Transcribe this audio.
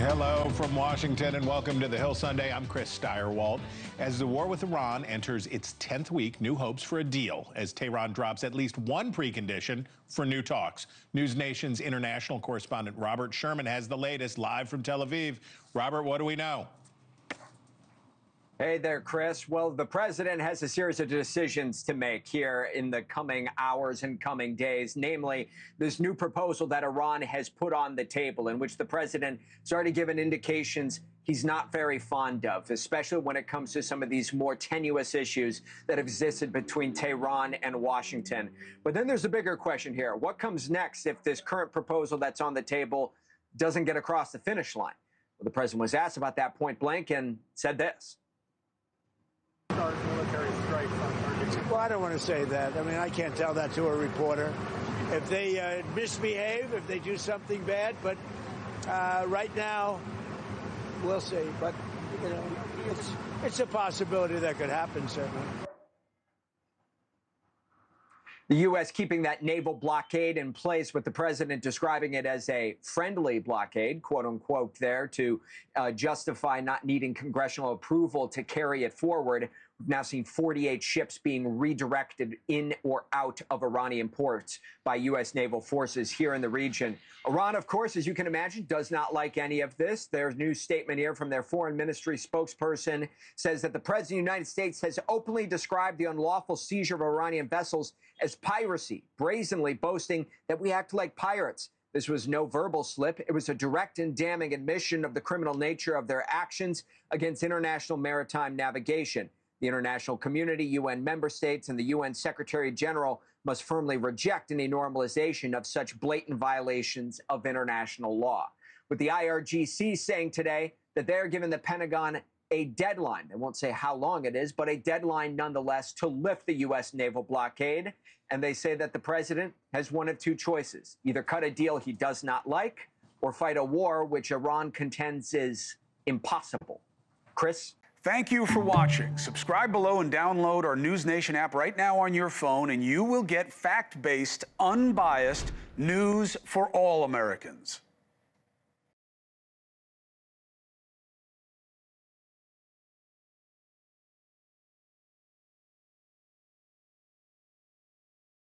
Hello from Washington and welcome to the Hill Sunday. I'm Chris Stirewalt. As the war with Iran enters its 10th week, new hopes for a deal as Tehran drops at least one precondition for new talks. NewsNation's international correspondent Robert Sherman has the latest live from Tel Aviv. Robert, what do we know? Hey there, Chris. Well, the president has a series of decisions to make here in the coming hours and coming days, namely this new proposal that Iran has put on the table, in which the president has already given indications he's not very fond of, especially when it comes to some of these more tenuous issues that have existed between Tehran and Washington. But then there's a bigger question here. What comes next if this current proposal that's on the table doesn't get across the finish line? Well, the president was asked about that point blank and said this. Military strikes on targets. Well, I don't want to say that. I mean, I can't tell that to a reporter. If they misbehave, if they do something bad, but right now, we'll see. But, you know, it's a possibility that could happen, certainly. The U.S. keeping that naval blockade in place, with the president describing it as a friendly blockade, quote unquote, there to justify not needing congressional approval to carry it forward. We've now seen 48 ships being redirected in or out of Iranian ports by U.S. naval forces here in the region. Iran, of course, as you can imagine, does not like any of this. Their new statement here from their foreign ministry spokesperson says that the president of the United States has openly described the unlawful seizure of Iranian vessels as piracy, brazenly boasting that we act like pirates. This was no verbal slip. It was a direct and damning admission of the criminal nature of their actions against international maritime navigation. The international community, UN member states, and the UN Secretary General must firmly reject any normalization of such blatant violations of international law. With the IRGC saying today that they're giving the Pentagon a deadline. They won't say how long it is, but a deadline nonetheless to lift the U.S. naval blockade. And they say that the president has one of two choices: either cut a deal he does not like or fight a war which Iran contends is impossible. Chris? Thank you for watching. Subscribe below and download our NewsNation app right now on your phone, and you will get fact-based, unbiased news for all Americans.